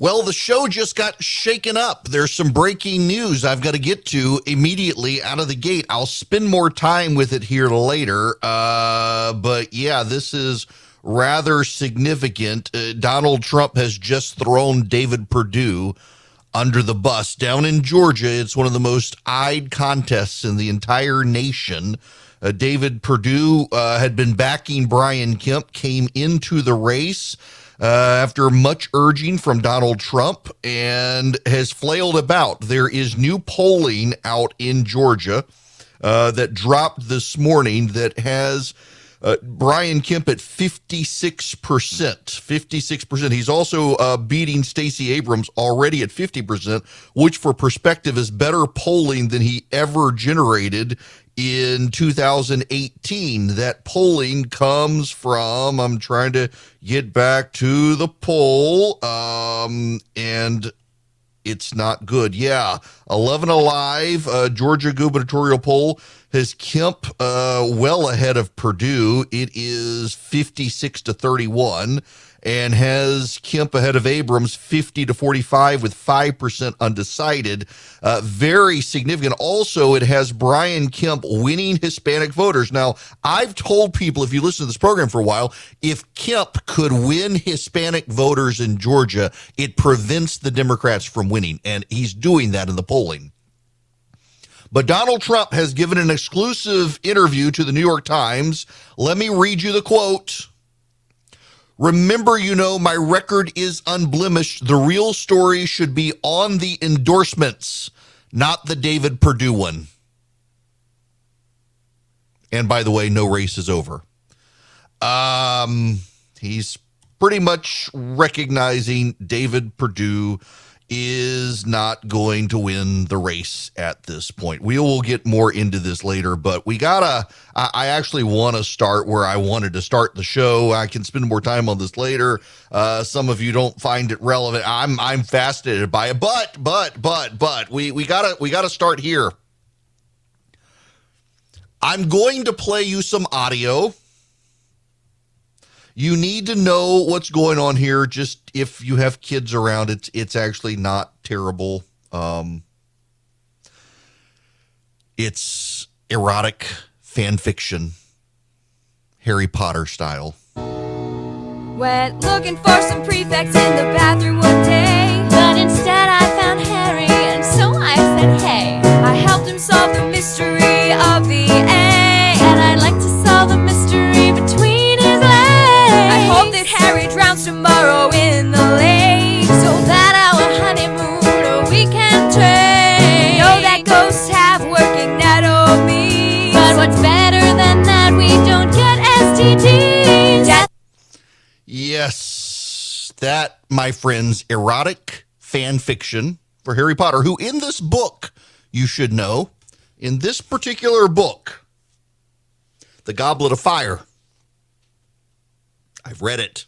Well, the show just got shaken up. There's some breaking news I've got to get to immediately out of the gate. I'll spend more time with it here later. But yeah, this is rather significant. Donald Trump has just thrown David Perdue under the bus. Down in Georgia, it's one of the most eyed contests in the entire nation. David Perdue had been backing Brian Kemp, came into the race after much urging from Donald Trump, and has flailed about. There is new polling out in Georgia that dropped this morning that has Brian Kemp at 56%. 56%. He's also beating Stacey Abrams already at 50%, which for perspective is better polling than he ever generated in 2018. That polling comes from, I'm trying to get back to the poll, and it's not good. Yeah, 11 Alive, Georgia gubernatorial poll has Kemp well ahead of Perdue. It is 56-31, and has Kemp ahead of Abrams 50-45 with 5% undecided. Very significant. Also, it has Brian Kemp winning Hispanic voters. Now, I've told people, if you listen to this program for a while, if Kemp could win Hispanic voters in Georgia, it prevents the Democrats from winning, and he's doing that in the polling. But Donald Trump has given an exclusive interview to the New York Times. Let me read you the quote. "Remember, my record is unblemished. The real story should be on the endorsements, not the David Perdue one." And by the way, no race is over. He's pretty much recognizing David Perdue is not going to win the race at this point. We will get more into this later, but I actually want to start where I wanted to start the show. I can spend more time on this later. Some of you don't find it relevant. I'm fascinated by it, but we gotta start here. I'm going to play you some audio. You need to know what's going on here. Just if you have kids around, it's actually not terrible. It's erotic fan fiction, Harry Potter style. Went looking for some prefects in the bathroom one day, but instead I found Harry, and so I said, hey. I helped him solve the mystery of the A, and I'd like to solve the mystery between his legs. I hope that Harry drowns tomorrow in the lake, so that our honeymoon or we can trade. Know that ghosts have working anatomy, but what's better than that? We don't get STDs. Yes, that, my friends, erotic fan fiction for Harry Potter, who in this book, you should know, in this particular book, The Goblet of Fire, I've read it.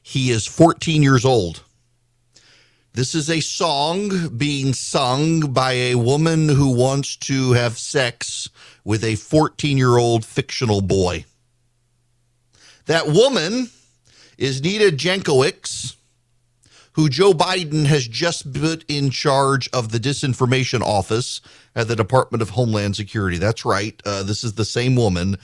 He is 14 years old. This is a song being sung by a woman who wants to have sex with a 14-year-old fictional boy. That woman is Nita Jankowicz, who Joe Biden has just put in charge of the Disinformation Office at the Department of Homeland Security. That's right. This is the same woman.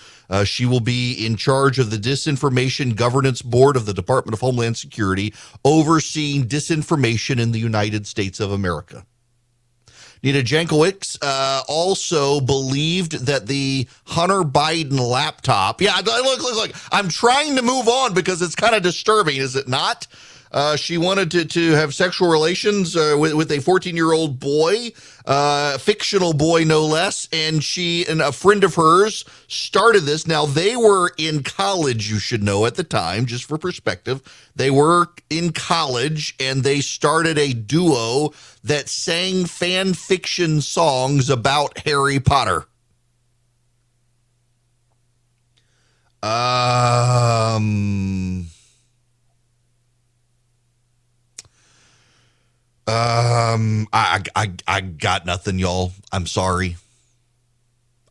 She will be in charge of the Disinformation Governance Board of the Department of Homeland Security, overseeing disinformation in the United States of America. Nita Jankowicz also believed that the Hunter Biden laptop. Yeah, look. I'm trying to move on because it's kind of disturbing, is it not? She wanted to have sexual relations with a 14-year-old boy, fictional boy no less, and she and a friend of hers started this. Now, they were in college, you should know, at the time, just for perspective. They were in college, and they started a duo that sang fan fiction songs about Harry Potter. I got nothing, y'all. I'm sorry.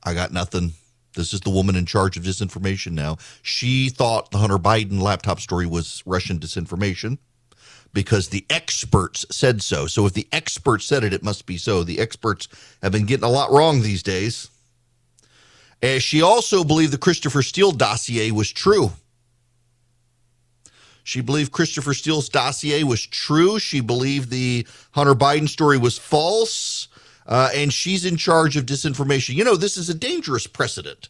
I got nothing. This is the woman in charge of disinformation now. She thought the Hunter Biden laptop story was Russian disinformation because the experts said so. So if the experts said it, it must be so. The experts have been getting a lot wrong these days. She also believed the Christopher Steele dossier was true. She believed Christopher Steele's dossier was true. She believed the Hunter Biden story was false. And she's in charge of disinformation. You know, this is a dangerous precedent.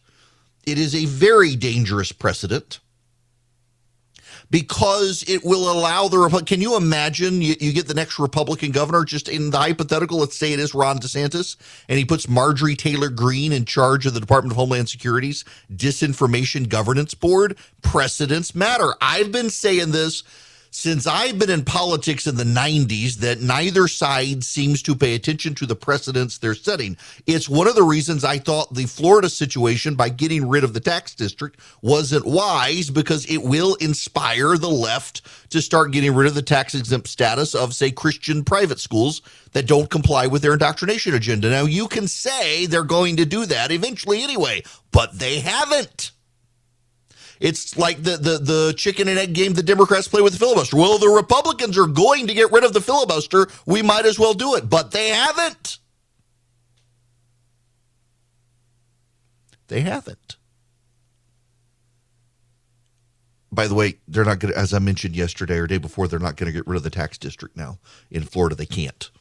It is a very dangerous precedent because it will allow the can you imagine you get the next Republican governor, just in the hypothetical, let's say it is Ron DeSantis, and he puts Marjorie Taylor Greene in charge of the Department of Homeland Security's Disinformation Governance Board. Precedents matter. I've been saying this since I've been in politics in the 90s, that neither side seems to pay attention to the precedents they're setting. It's one of the reasons I thought the Florida situation, by getting rid of the tax district, wasn't wise, because it will inspire the left to start getting rid of the tax exempt status of, say, Christian private schools that don't comply with their indoctrination agenda. Now, you can say they're going to do that eventually anyway, but they haven't. It's like the chicken and egg game the Democrats play with the filibuster. Well, the Republicans are going to get rid of the filibuster. We might as well do it, but they haven't. They haven't. By the way, they're not going to, as I mentioned yesterday or day before, they're not going to get rid of the tax district now. In Florida, they can't.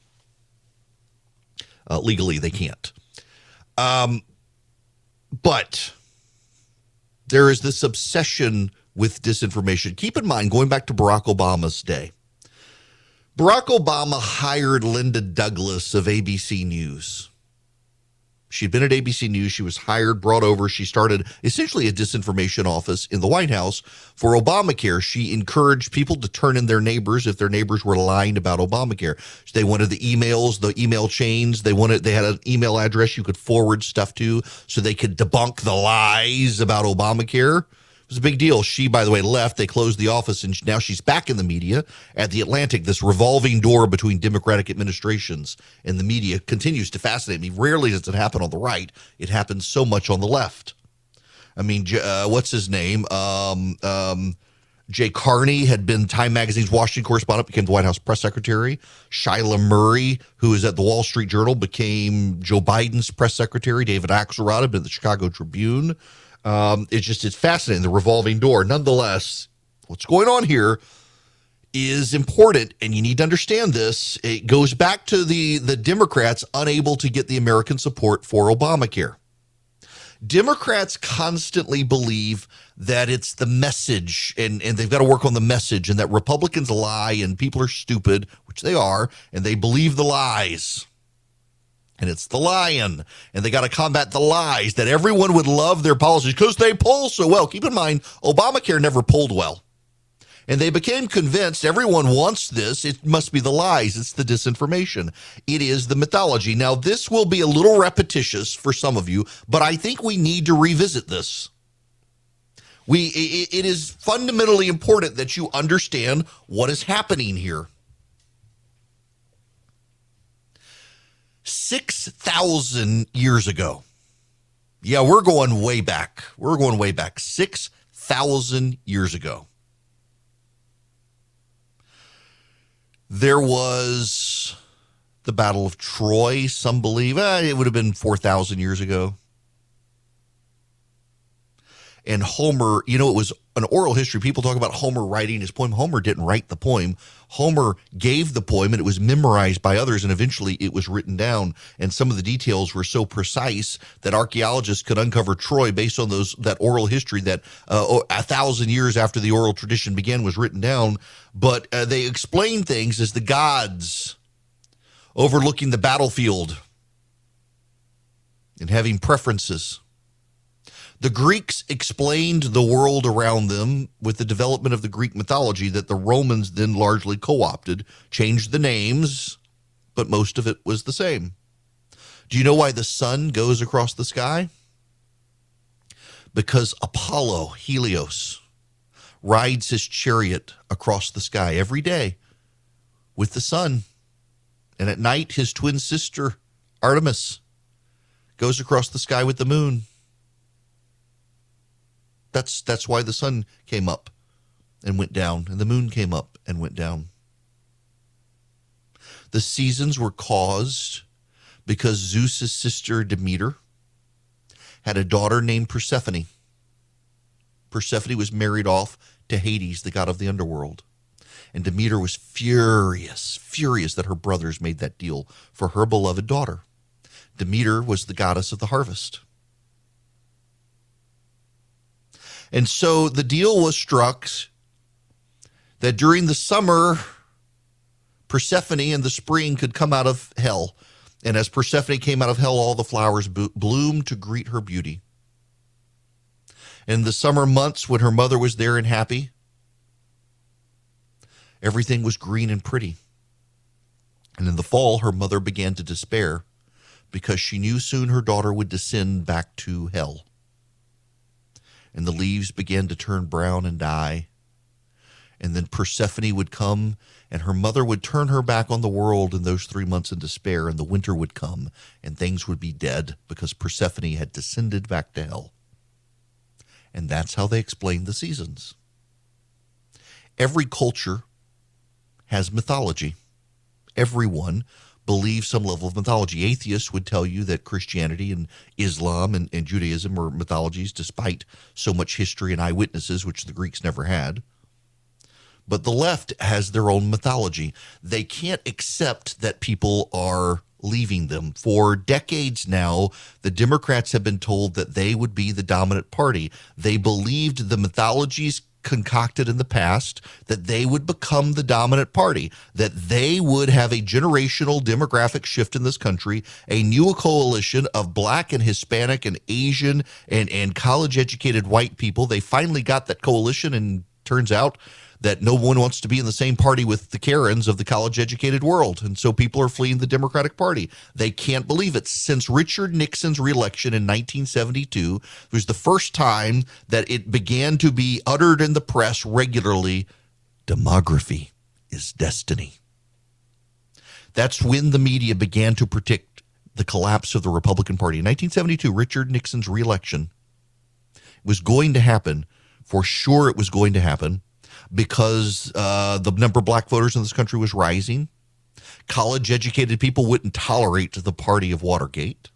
Legally, they can't. But there is this obsession with disinformation. Keep in mind, going back to Barack Obama's day, Barack Obama hired Linda Douglas of ABC News. She'd been at ABC News. She was hired, brought over. She started essentially a disinformation office in the White House for Obamacare. She encouraged people to turn in their neighbors if their neighbors were lying about Obamacare. They wanted the emails, the email chains. They had an email address you could forward stuff to so they could debunk the lies about Obamacare. It was a big deal. She, by the way, left. They closed the office, and now she's back in the media at The Atlantic. This revolving door between Democratic administrations and the media continues to fascinate me. Rarely does it happen on the right. It happens so much on the left. I mean, what's his name? Jay Carney had been Time Magazine's Washington correspondent, became the White House press secretary. Shyla Murray, who is at the Wall Street Journal, became Joe Biden's press secretary. David Axelrod had been at the Chicago Tribune. It's fascinating, the revolving door. Nonetheless, what's going on here is important, and you need to understand this. It goes back to the Democrats unable to get the American support for Obamacare. Democrats constantly believe that it's the message, and they've got to work on the message, and that Republicans lie and people are stupid, which they are, and they believe the lies. And it's the lying, and they got to combat the lies, that everyone would love their policies because they poll so well. Keep in mind, Obamacare never polled well. And they became convinced everyone wants this. It must be the lies. It's the disinformation. It is the mythology. Now, this will be a little repetitious for some of you, but I think we need to revisit this. It is fundamentally important that you understand what is happening here. 6,000 years ago. Yeah, we're going way back. 6,000 years ago. There was the Battle of Troy. Some believe it would have been 4,000 years ago. And Homer, it was an oral history. People talk about Homer writing his poem. Homer didn't write the poem. Homer gave the poem, and it was memorized by others, and eventually it was written down. And some of the details were so precise that archaeologists could uncover Troy based on that oral history that 1,000 years after the oral tradition began was written down. But they explained things as the gods overlooking the battlefield and having preferences. The Greeks explained the world around them with the development of the Greek mythology that the Romans then largely co-opted, changed the names, but most of it was the same. Do you know why the sun goes across the sky? Because Apollo, Helios, rides his chariot across the sky every day with the sun. And at night, his twin sister, Artemis, goes across the sky with the moon. That's why the sun came up and went down, and the moon came up and went down. The seasons were caused because Zeus's sister Demeter had a daughter named Persephone. Persephone was married off to Hades, the god of the underworld. And Demeter was furious that her brothers made that deal for her beloved daughter. Demeter was the goddess of the harvest. And so the deal was struck that during the summer, Persephone in the spring could come out of hell. And as Persephone came out of hell, all the flowers bloomed to greet her beauty. In the summer months when her mother was there and happy, everything was green and pretty. And in the fall, her mother began to despair because she knew soon her daughter would descend back to hell. And the leaves began to turn brown and die. And then Persephone would come, and her mother would turn her back on the world in those 3 months in despair, and the winter would come, and things would be dead because Persephone had descended back to hell. And that's how they explain the seasons. Every culture has mythology. Everyone believes some level of mythology. Atheists would tell you that Christianity and Islam and Judaism are mythologies, despite so much history and eyewitnesses, which the Greeks never had. But the left has their own mythology. They can't accept that people are leaving them. For decades now, the Democrats have been told that they would be the dominant party. They believed the mythologies concocted in the past that they would become the dominant party, that they would have a generational demographic shift in this country, a new coalition of Black and Hispanic and Asian and college-educated white people. They finally got that coalition, and turns out that no one wants to be in the same party with the Karens of the college-educated world. And so people are fleeing the Democratic Party. They can't believe it. Since Richard Nixon's reelection in 1972, it was the first time that it began to be uttered in the press regularly, demography is destiny. That's when the media began to predict the collapse of the Republican Party. In 1972, Richard Nixon's reelection was going to happen. For sure it was going to happen, because the number of Black voters in this country was rising. College-educated people wouldn't tolerate the party of Watergate.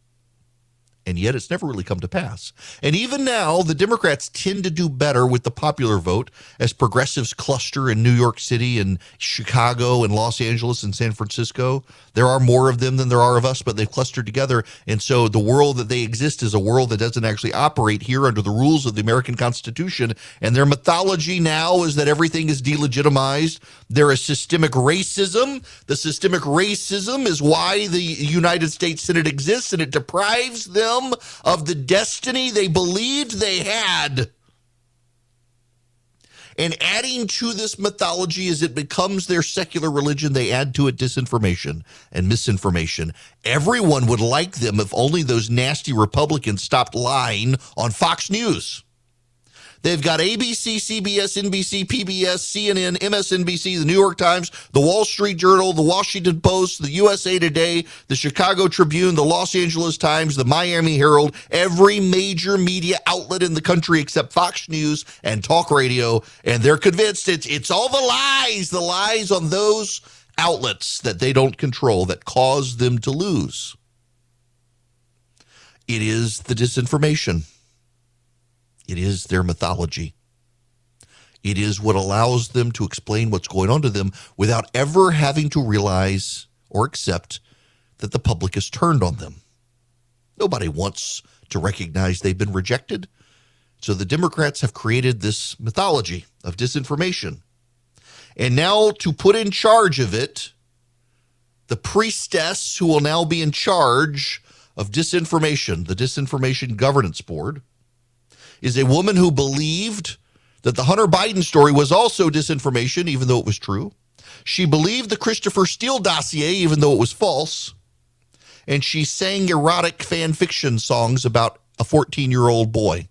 And yet it's never really come to pass. And even now, the Democrats tend to do better with the popular vote as progressives cluster in New York City and Chicago and Los Angeles and San Francisco. There are more of them than there are of us, but they've clustered together. And so the world that they exist is a world that doesn't actually operate here under the rules of the American Constitution. And their mythology now is that everything is delegitimized. There is systemic racism. The systemic racism is why the United States Senate exists, and it deprives them of the destiny they believed they had. And adding to this mythology as it becomes their secular religion, they add to it disinformation and misinformation. Everyone would like them if only those nasty Republicans stopped lying on Fox News. They've got ABC, CBS, NBC, PBS, CNN, MSNBC, the New York Times, the Wall Street Journal, the Washington Post, the USA Today, the Chicago Tribune, the Los Angeles Times, the Miami Herald, every major media outlet in the country except Fox News and talk radio. And they're convinced it's all the lies on those outlets that they don't control that cause them to lose. It is the disinformation. It is their mythology. It is what allows them to explain what's going on to them without ever having to realize or accept that the public has turned on them. Nobody wants to recognize they've been rejected. So the Democrats have created this mythology of disinformation. And now to put in charge of it, the priestess who will now be in charge of disinformation, the Disinformation Governance Board, is a woman who believed that the Hunter Biden story was also disinformation, even though it was true. She believed the Christopher Steele dossier, even though it was false. And she sang erotic fan fiction songs about a 14-year-old boy.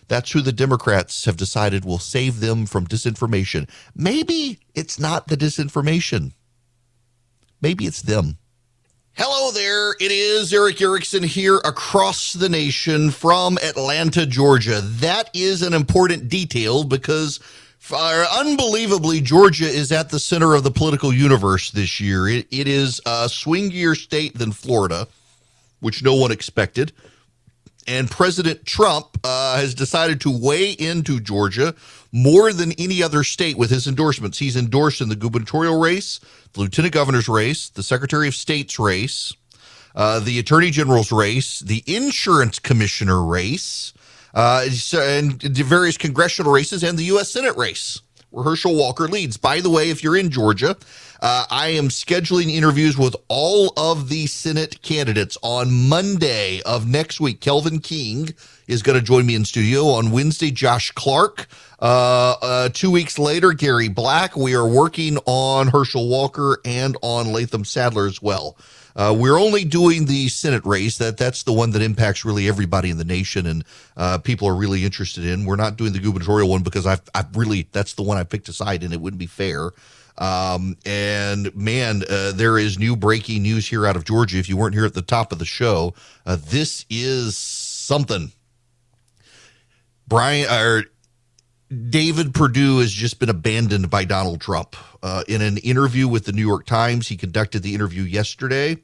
That's who the Democrats have decided will save them from disinformation. Maybe it's not the disinformation. Maybe it's them. Hello there, it is Eric Erickson here across the nation from Atlanta, Georgia. That is an important detail because Unbelievably, Georgia is at the center of the political universe this year. It is a swingier state than Florida, which no one expected. And President Trump has decided to weigh into Georgia more than any other state with his endorsements. He's endorsed in the gubernatorial race, the lieutenant governor's race, the secretary of state's race, the attorney general's race, the insurance commissioner race, and the various congressional races, and the U.S. Senate race, where Herschel Walker leads. By the way, if you're in Georgia, I am scheduling interviews with all of the Senate candidates on Monday of next week. Kelvin King is going to join me in studio. On Wednesday, Josh Clark. 2 weeks later, Gary Black. We are working on Herschel Walker and on Latham Sadler as well. We're only doing the Senate race. That's the one that impacts really everybody in the nation, and people are really interested in. We're not doing the gubernatorial one because that's the one I picked a side, and it wouldn't be fair. And man, there is new breaking news here out of Georgia. If you weren't here at the top of the show, this is something. David Perdue has just been abandoned by Donald Trump. In an interview with the New York Times, he conducted the interview yesterday.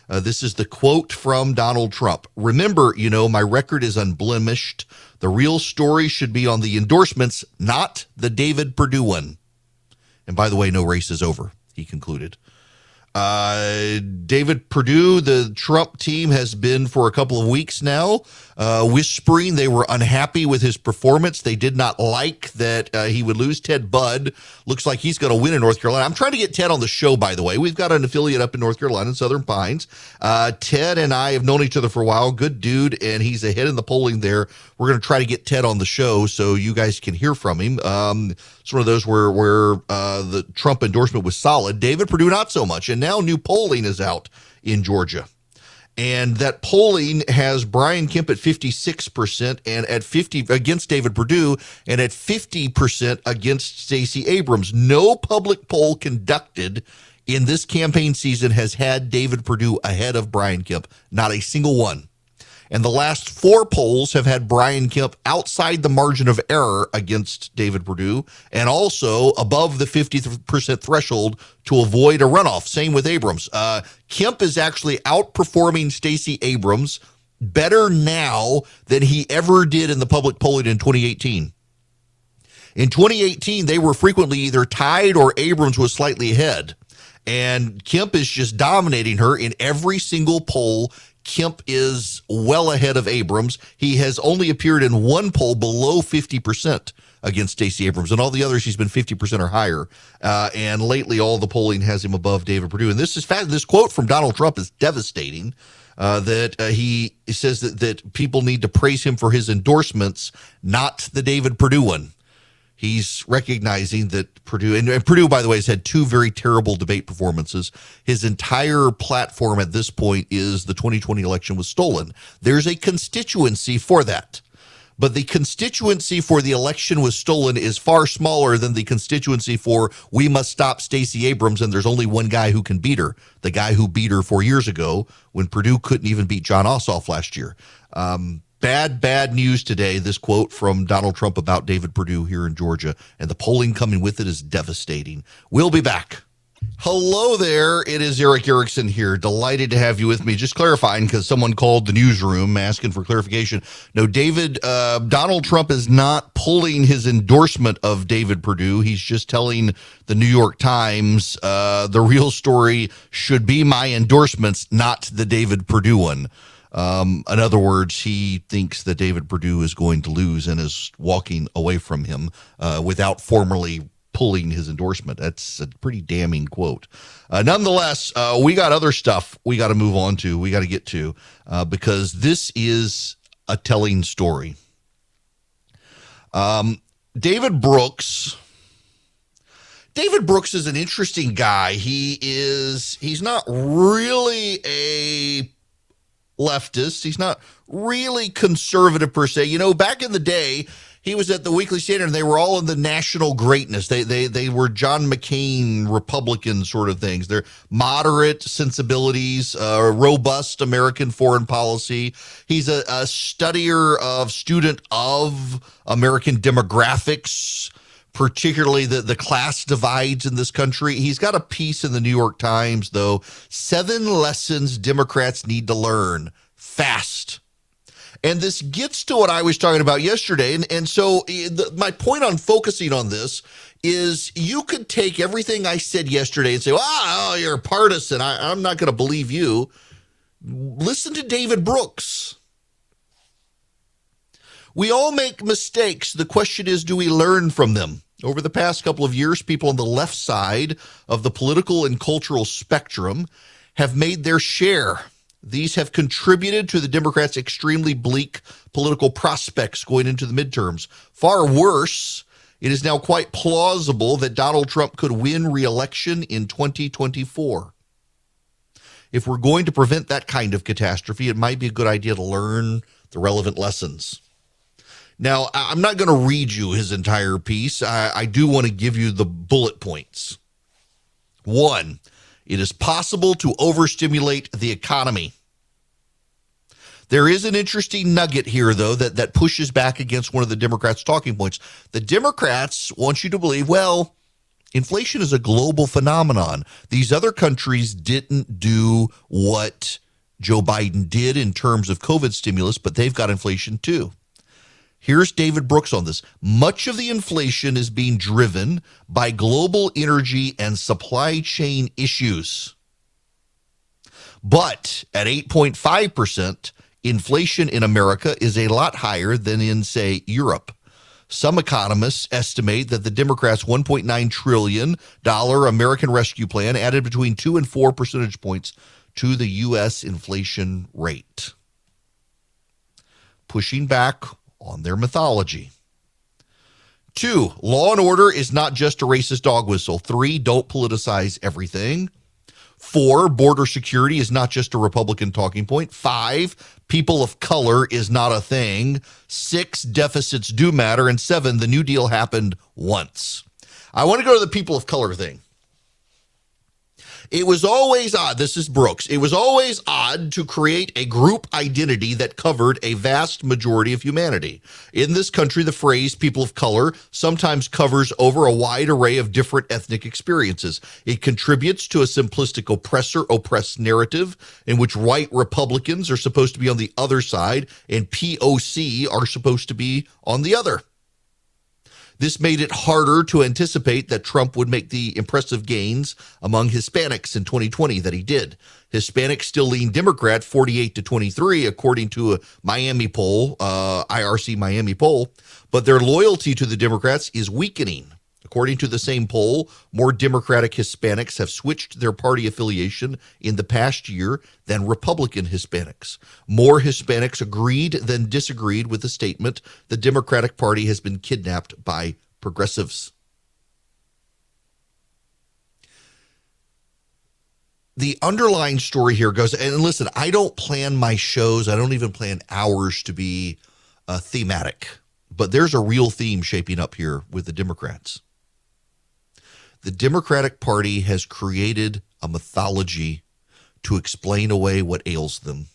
This is the quote from Donald Trump. "Remember, my record is unblemished. The real story should be on the endorsements, not the David Perdue one." And by the way, no race is over, he concluded. David Perdue, the Trump team has been for a couple of weeks now whispering they were unhappy with his performance. They did not like that he would lose. Ted Budd looks like he's going to win in North Carolina. I'm trying to get Ted on the show, by the way. We've got an affiliate up in North Carolina, in Southern Pines. Ted and I have known each other for a while. Good dude, and he's ahead in the polling there. We're going to try to get Ted on the show so you guys can hear from him. It's one of those where the Trump endorsement was solid. David Perdue, not so much. And now new polling is out in Georgia. And that polling has Brian Kemp at 56% and at 50 against David Perdue, and at 50% against Stacey Abrams. No public poll conducted in this campaign season has had David Perdue ahead of Brian Kemp. Not a single one. And the last four polls have had Brian Kemp outside the margin of error against David Perdue, and also above the 50% threshold to avoid a runoff. Same with Abrams. Kemp is actually outperforming Stacey Abrams better now than he ever did in the public polling in 2018. In 2018, they were frequently either tied or Abrams was slightly ahead. And Kemp is just dominating her in every single poll. Kemp is well ahead of Abrams. He has only appeared in one poll below 50% against Stacey Abrams, and all the others he's been 50% or higher. And lately, all the polling has him above David Perdue. And this quote from Donald Trump is devastating. That he says that people need to praise him for his endorsements, not the David Perdue one. He's recognizing that Perdue, and Perdue, by the way, has had two very terrible debate performances. His entire platform at this point is the 2020 election was stolen. There's a constituency for that. But the constituency for the election was stolen is far smaller than the constituency for we must stop Stacey Abrams, and there's only one guy who can beat her, the guy who beat her 4 years ago when Perdue couldn't even beat Jon Ossoff last year. Bad news today, this quote from Donald Trump about David Perdue here in Georgia, and the polling coming with it is devastating. We'll be back. Hello there. It is Eric Erickson here. Delighted to have you with me. Just clarifying, because someone called the newsroom asking for clarification. No, Donald Trump is not pulling his endorsement of David Perdue. He's just telling the New York Times the real story should be my endorsements, not the David Perdue one. In other words, he thinks that David Perdue is going to lose and is walking away from him without formally pulling his endorsement. That's a pretty damning quote. Nonetheless, we got other stuff we got to move on to, we got to get to, because this is a telling story. David Brooks is an interesting guy. He's not really a leftist. He's not really conservative per se. Back in the day, he was at the Weekly Standard, and they were all in the national greatness. They were John McCain Republican sort of things. They're moderate sensibilities, robust American foreign policy. He's a student of American demographics, particularly the class divides in this country. He's got a piece in the New York Times, though, 7 lessons Democrats need to learn fast. And this gets to what I was talking about yesterday. And so my point on focusing on this is you could take everything I said yesterday and say, oh, you're a partisan. I'm not going to believe you. Listen to David Brooks. We all make mistakes. The question is, do we learn from them? Over the past couple of years, people on the left side of the political and cultural spectrum have made their share. These have contributed to the Democrats' extremely bleak political prospects going into the midterms. Far worse, it is now quite plausible that Donald Trump could win re-election in 2024. If we're going to prevent that kind of catastrophe, it might be a good idea to learn the relevant lessons. Now, I'm not going to read you his entire piece. I do want to give you the bullet points. 1, it is possible to overstimulate the economy. There is an interesting nugget here, though, that pushes back against one of the Democrats' talking points. The Democrats want you to believe, well, inflation is a global phenomenon. These other countries didn't do what Joe Biden did in terms of COVID stimulus, but they've got inflation too. Here's David Brooks on this. Much of the inflation is being driven by global energy and supply chain issues. But at 8.5%, inflation in America is a lot higher than in, say, Europe. Some economists estimate that the Democrats' $1.9 trillion American Rescue Plan added between 2 and 4 percentage points to the U.S. inflation rate. Pushing back on their mythology. 2, law and order is not just a racist dog whistle. 3, don't politicize everything. 4, border security is not just a Republican talking point. 5, people of color is not a thing. 6, deficits do matter. And 7, the New Deal happened once. I want to go to the people of color thing. It was always odd, this is Brooks, it was always odd to create a group identity that covered a vast majority of humanity. In this country, the phrase people of color sometimes covers over a wide array of different ethnic experiences. It contributes to a simplistic oppressor-oppressed narrative in which white Republicans are supposed to be on the other side and POC are supposed to be on the other. This made it harder to anticipate that Trump would make the impressive gains among Hispanics in 2020 that he did. Hispanics still lean Democrat 48-23, according to a Miami poll, IRC Miami poll, but their loyalty to the Democrats is weakening. According to the same poll, more Democratic Hispanics have switched their party affiliation in the past year than Republican Hispanics. More Hispanics agreed than disagreed with the statement the Democratic Party has been kidnapped by progressives. The underlying story here goes, and listen, I don't plan my shows, I don't even plan hours to be thematic, but there's a real theme shaping up here with the Democrats. The Democratic Party has created a mythology to explain away what ails them.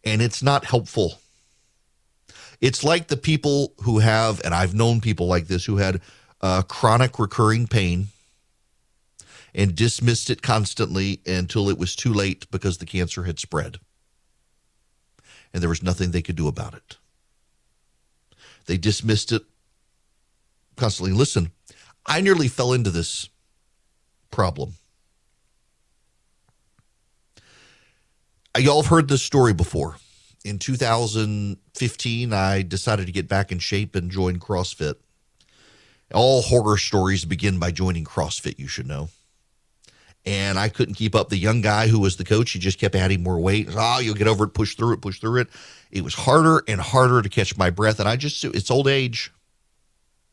And it's not helpful. It's like the people who have, and I've known people like this, who had chronic recurring pain and dismissed it constantly until it was too late because the cancer had spread. And there was nothing they could do about it. They dismissed it constantly. Listen, I nearly fell into this problem. Y'all have heard this story before. In 2015, I decided to get back in shape and join CrossFit. All horror stories begin by joining CrossFit, you should know. And I couldn't keep up. The young guy who was the coach, he just kept adding more weight. Oh, you'll get over it, push through it. It was harder and harder to catch my breath. And it's old age.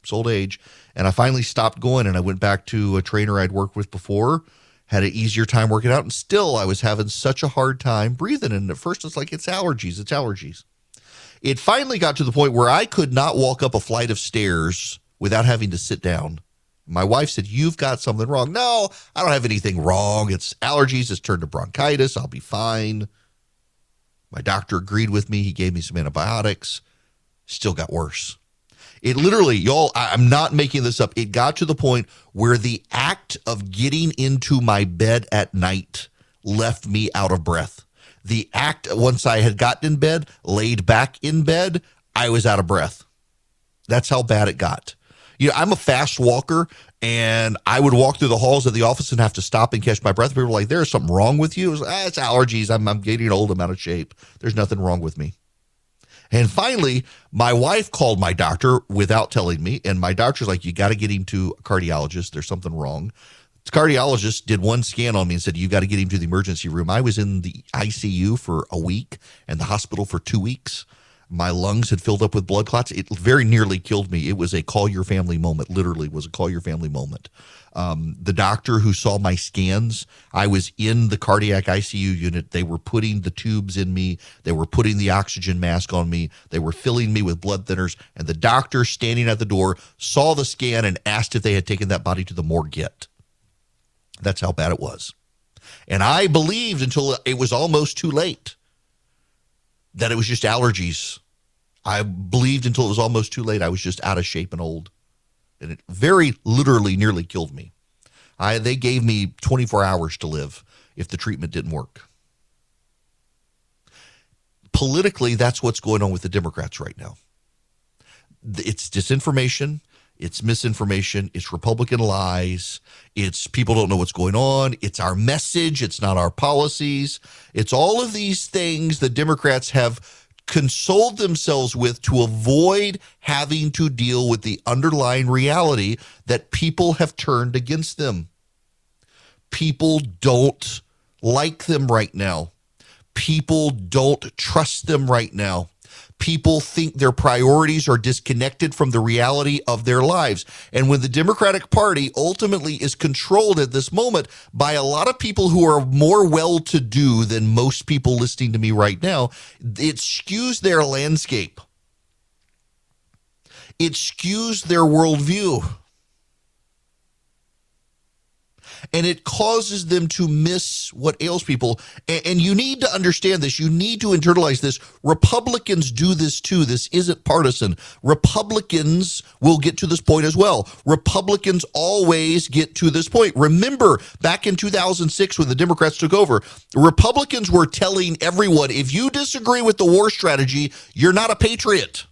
It's old age. And I finally stopped going, and I went back to a trainer I'd worked with before, had an easier time working out, and still I was having such a hard time breathing. And at first it's like, it's allergies. It finally got to the point where I could not walk up a flight of stairs without having to sit down. My wife said, you've got something wrong. No, I don't have anything wrong. It's allergies. It's turned to bronchitis. I'll be fine. My doctor agreed with me. He gave me some antibiotics. Still got worse. It literally, y'all, I'm not making this up. It got to the point where the act of getting into my bed at night left me out of breath. The act, once I had gotten in bed, laid back in bed, I was out of breath. That's how bad it got. You know, I'm a fast walker, and I would walk through the halls of the office and have to stop and catch my breath. People were like, there's something wrong with you. It was, it's allergies. I'm getting old. I'm out of shape. There's nothing wrong with me. And finally, my wife called my doctor without telling me, and my doctor's like, you got to get him to a cardiologist. There's something wrong. The cardiologist did one scan on me and said, you got to get him to the emergency room. I was in the ICU for a week and the hospital for 2 weeks. My lungs had filled up with blood clots. It very nearly killed me. It was a call your family moment, literally was a call your family moment. The doctor who saw my scans, I was in the cardiac ICU unit. They were putting the tubes in me. They were putting the oxygen mask on me. They were filling me with blood thinners. And the doctor standing at the door saw the scan and asked if they had taken that body to the morgue yet. That's how bad it was. And I believed until it was almost too late that it was just allergies. I believed until it was almost too late I was just out of shape and old. And it very literally nearly killed me. They gave me 24 hours to live if the treatment didn't work. Politically, that's what's going on with the Democrats right now. It's disinformation. It's misinformation. It's Republican lies. It's people don't know what's going on. It's our message. It's not our policies. It's all of these things the Democrats have consoled themselves with to avoid having to deal with the underlying reality that people have turned against them. People don't like them right now. People don't trust them right now. People think their priorities are disconnected from the reality of their lives. And when the Democratic Party ultimately is controlled at this moment by a lot of people who are more well-to-do than most people listening to me right now, it skews their landscape. It skews their worldview. And it causes them to miss what ails people. And you need to understand this. You need to internalize this. Republicans do this too. This isn't partisan. Republicans will get to this point as well. Republicans always get to this point. Remember, back in 2006 when the Democrats took over, Republicans were telling everyone, if you disagree with the war strategy, you're not a patriot.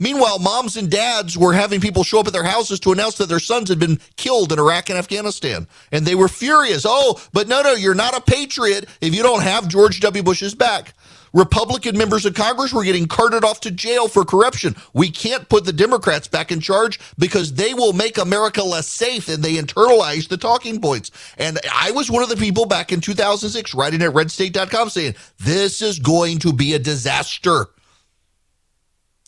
Meanwhile, moms and dads were having people show up at their houses to announce that their sons had been killed in Iraq and Afghanistan. And they were furious. Oh, but no, you're not a patriot if you don't have George W. Bush's back. Republican members of Congress were getting carted off to jail for corruption. We can't put the Democrats back in charge because they will make America less safe, and they internalize the talking points. And I was one of the people back in 2006 writing at redstate.com saying, this is going to be a disaster.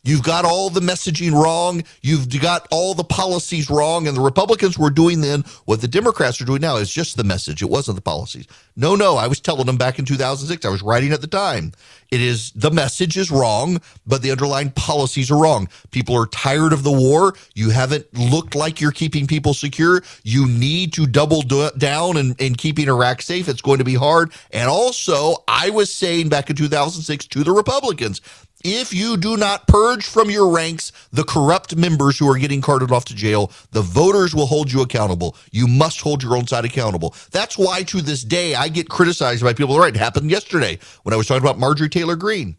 You've got all the messaging wrong. You've got all the policies wrong. And the Republicans were doing then what the Democrats are doing now is just the message. It wasn't the policies. No, I was telling them back in 2006. I was writing at the time. It is the message is wrong, but the underlying policies are wrong. People are tired of the war. You haven't looked like you're keeping people secure. You need to double down in keeping Iraq safe. It's going to be hard. And also, I was saying back in 2006 to the Republicans, if you do not purge from your ranks the corrupt members who are getting carted off to jail, the voters will hold you accountable. You must hold your own side accountable. That's why to this day I get criticized by people. Right, it happened yesterday when I was talking about Marjorie Taylor Greene.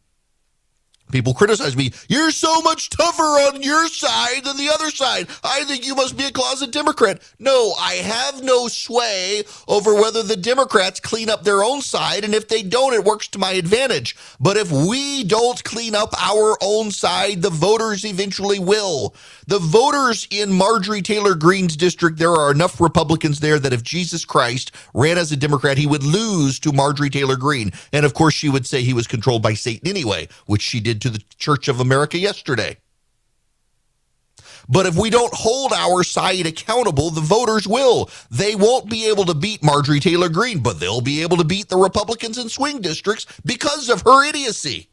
People criticize me. You're so much tougher on your side than the other side. I think you must be a closet Democrat. No, I have no sway over whether the Democrats clean up their own side, and if they don't, it works to my advantage. But if we don't clean up our own side, the voters eventually will. The voters in Marjorie Taylor Greene's district, there are enough Republicans there that if Jesus Christ ran as a Democrat, he would lose to Marjorie Taylor Greene. And of course, she would say he was controlled by Satan anyway, which she did to the Church of America yesterday. But if we don't hold our side accountable, the voters will. They won't be able to beat Marjorie Taylor Greene, but they'll be able to beat the Republicans in swing districts because of her idiocy.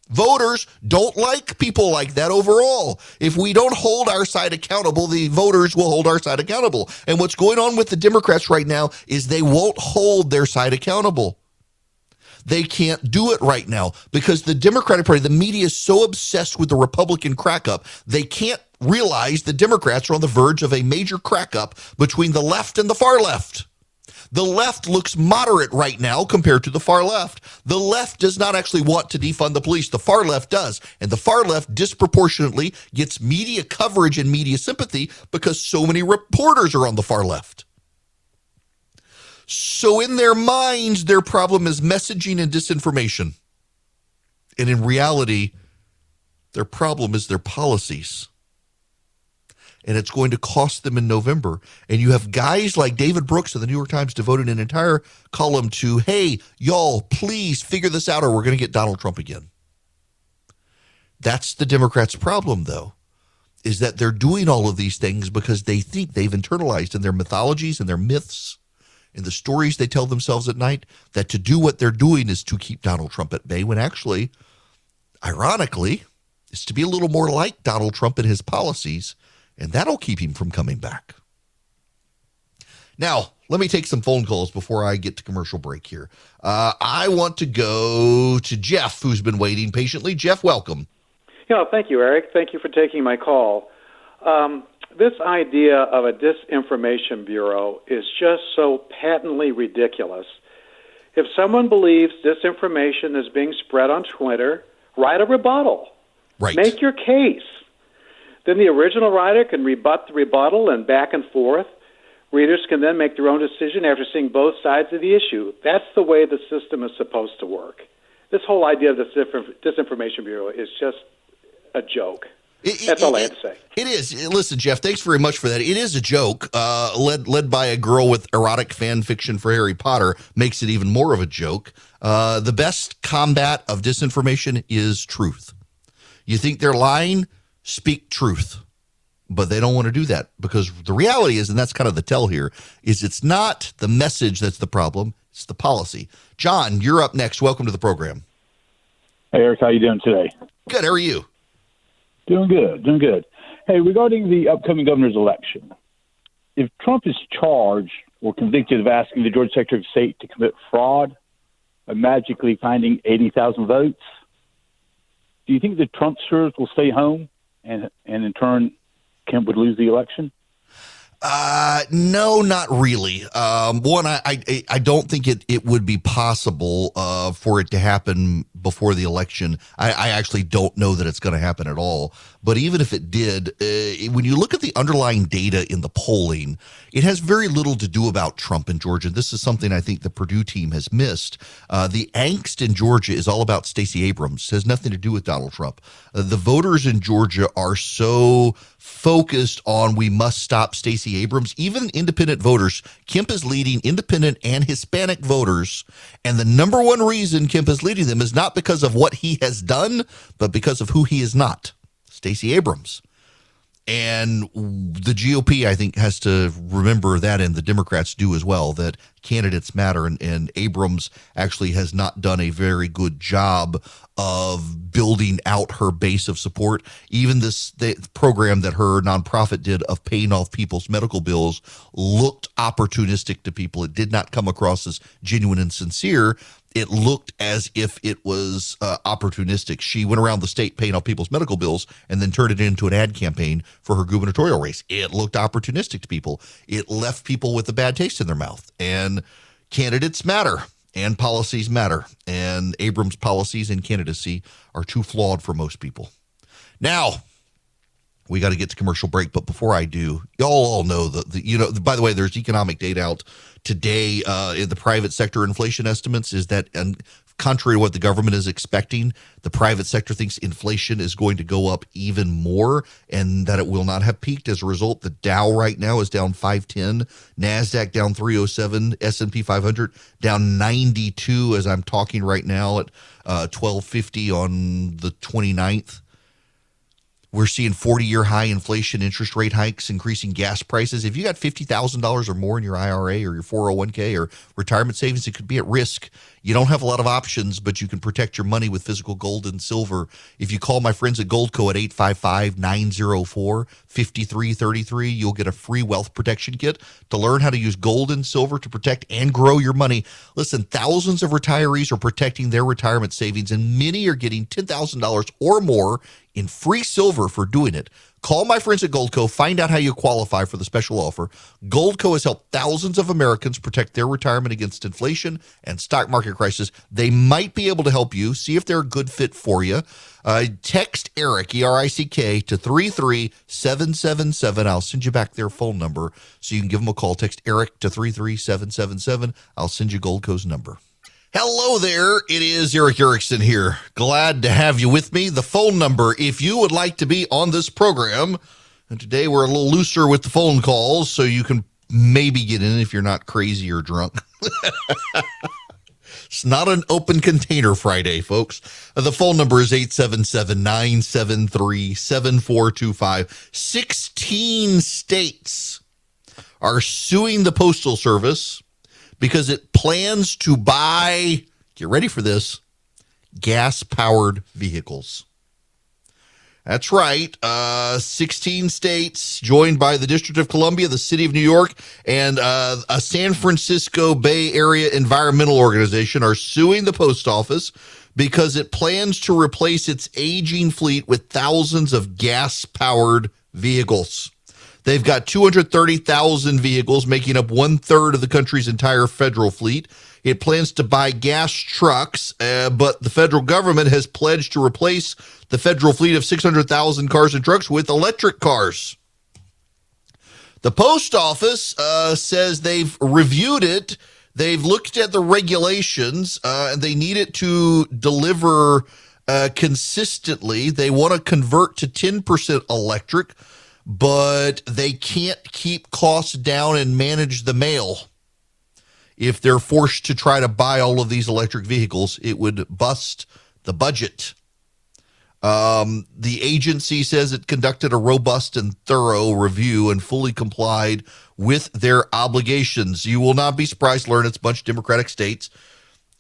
Voters don't like people like that overall. If we don't hold our side accountable, the voters will hold our side accountable. And what's going on with the Democrats right now is they won't hold their side accountable. They can't do it right now because the Democratic Party, the media is so obsessed with the Republican crack-up, they can't realize the Democrats are on the verge of a major crack-up between the left and the far left. The left looks moderate right now compared to the far left. The left does not actually want to defund the police. The far left does. And the far left disproportionately gets media coverage and media sympathy because so many reporters are on the far left. So in their minds, their problem is messaging and disinformation. And in reality, their problem is their policies. And it's going to cost them in November. And you have guys like David Brooks of the New York Times devoted an entire column to, hey, y'all, please figure this out or we're going to get Donald Trump again. That's the Democrats' problem, though, is that they're doing all of these things because they think they've internalized in their mythologies and their myths and the stories they tell themselves at night that to do what they're doing is to keep Donald Trump at bay, when actually, ironically, it's to be a little more like Donald Trump and his policies, and that'll keep him from coming back. Now, let me take some phone calls before I get to commercial break here. I want to go to Jeff, who's been waiting patiently. Jeff, welcome. Yeah, thank you, Eric. Thank you for taking my call. This idea of a disinformation bureau is just so patently ridiculous. If someone believes disinformation is being spread on Twitter, write a rebuttal. Right. Make your case. Then the original writer can rebut the rebuttal and back and forth. Readers can then make their own decision after seeing both sides of the issue. That's the way the system is supposed to work. This whole idea of the Disinformation Bureau is just a joke. That's all I have to say. It is. Listen, Jeff, thanks very much for that. It is a joke. Led by a girl with erotic fan fiction for Harry Potter makes it even more of a joke. The best combat of disinformation is truth. You think they're lying? Speak truth. But they don't want to do that because the reality is, and that's kind of the tell here, is it's not the message that's the problem, it's the policy. John, you're up next. Welcome to the program. Hey, Eric, how you doing today? Good. How are you? Doing good. Hey, regarding the upcoming governor's election, if Trump is charged or convicted of asking the Georgia Secretary of State to commit fraud by magically finding 80,000 votes, do you think the Trumpsters will stay home and in turn Kemp would lose the election? No, not really. One, I don't think it would be possible for it to happen before the election. I actually don't know that it's going to happen at all. But even if it did, when you look at the underlying data in the polling, it has very little to do about Trump in Georgia. This is something I think the Purdue team has missed. The angst in Georgia is all about Stacey Abrams. It has nothing to do with Donald Trump. The voters in Georgia are so focused on we must stop Stacey Abrams. Even independent voters, Kemp is leading independent and Hispanic voters. And the number one reason Kemp is leading them is not because of what he has done, but because of who he is not. Stacey Abrams. And the GOP, I think, has to remember that, and the Democrats do as well, that candidates matter. And Abrams actually has not done a very good job of building out her base of support. Even the program that her nonprofit did of paying off people's medical bills looked opportunistic to people. It did not come across as genuine and sincere. It looked as if it was opportunistic. She went around the state paying off people's medical bills and then turned it into an ad campaign for her gubernatorial race. It looked opportunistic to people. It left people with a bad taste in their mouth. And candidates matter and policies matter. And Abrams' policies and candidacy are too flawed for most people. Now, we got to get to commercial break, but before I do, y'all all know that, by the way, there's economic data out today in the private sector inflation estimates is that, and contrary to what the government is expecting, the private sector thinks inflation is going to go up even more and that it will not have peaked. As a result, the Dow right now is down 510, NASDAQ down 307, S&P 500 down 92 as I'm talking right now at 1250 on the 29th. We're seeing 40-year high inflation, interest rate hikes, increasing gas prices. If you got $50,000 or more in your IRA or your 401k or retirement savings, it could be at risk. You don't have a lot of options, but you can protect your money with physical gold and silver. If you call my friends at Goldco at 855-904-5333, you'll get a free wealth protection kit to learn how to use gold and silver to protect and grow your money. Listen, thousands of retirees are protecting their retirement savings, and many are getting $10,000 or more in free silver for doing it. Call my friends at Goldco. Find out how you qualify for the special offer. Goldco has helped thousands of Americans protect their retirement against inflation and stock market crisis. They might be able to help you. See if they're a good fit for you. Text Eric, E-R-I-C-K, to 33777. I'll send you back their phone number so you can give them a call. Text Eric to 33777. I'll send you Goldco's number. Hello there, it is Eric Erickson here. Glad to have you with me. The phone number, if you would like to be on this program, and today we're a little looser with the phone calls, so you can maybe get in if you're not crazy or drunk. It's not an open container Friday, folks. The phone number is 877-973-7425. 16 states are suing the Postal Service because it plans to buy, get ready for this, gas-powered vehicles. That's right. 16 states joined by the District of Columbia, the City of New York, and a San Francisco Bay Area environmental organization are suing the post office because it plans to replace its aging fleet with thousands of gas-powered vehicles. They've got 230,000 vehicles, making up 1/3 of the country's entire federal fleet. It plans to buy gas trucks, but the federal government has pledged to replace the federal fleet of 600,000 cars and trucks with electric cars. The post office says they've reviewed it. They've looked at the regulations, and they need it to deliver consistently. They want to convert to 10% electric, but they can't keep costs down and manage the mail. If they're forced to try to buy all of these electric vehicles, it would bust the budget. The agency says it conducted a robust and thorough review and fully complied with their obligations. You will not be surprised to learn it's a bunch of Democratic states.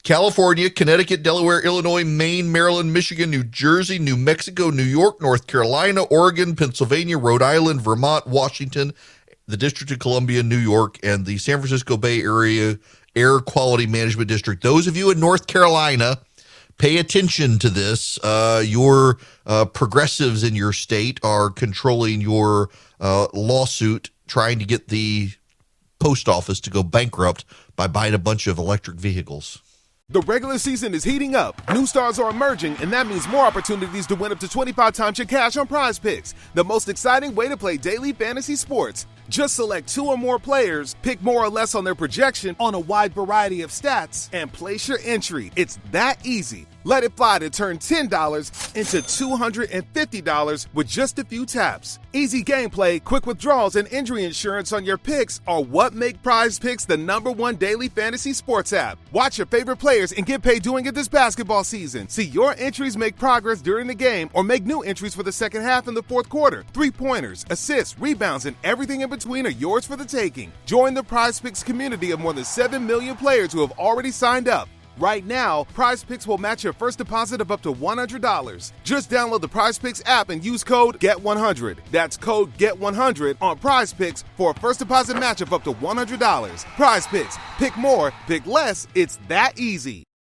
California, Connecticut, Delaware, Illinois, Maine, Maryland, Michigan, New Jersey, New Mexico, New York, North Carolina, Oregon, Pennsylvania, Rhode Island, Vermont, Washington, the District of Columbia, New York, and the San Francisco Bay Area Air Quality Management District. Those of you in North Carolina, pay attention to this. Your progressives in your state are controlling your lawsuit, trying to get the post office to go bankrupt by buying a bunch of electric vehicles. The regular season is heating up. New stars are emerging, and that means more opportunities to win up to 25 times your cash on Prize Picks, the most exciting way to play daily fantasy sports. Just select 2 or more players, pick more or less on their projection on a wide variety of stats, and place your entry. It's that easy. Let it fly to turn $10 into $250 with just a few taps. Easy gameplay, quick withdrawals, and injury insurance on your picks are what make Prize Picks the #1 daily fantasy sports app. Watch your favorite players and get paid doing it this basketball season. See your entries make progress during the game or make new entries for the second half and the fourth quarter. 3-pointers, assists, rebounds, and everything in between are yours for the taking. Join the Prize Picks community of more than 7 million players who have already signed up. Right now, Prize Picks will match your first deposit of up to $100. Just download the Prize Picks app and use code GET100. That's code GET100 on Prize Picks for a first deposit match of up to $100. Prize Picks. Pick more, pick less. It's that easy.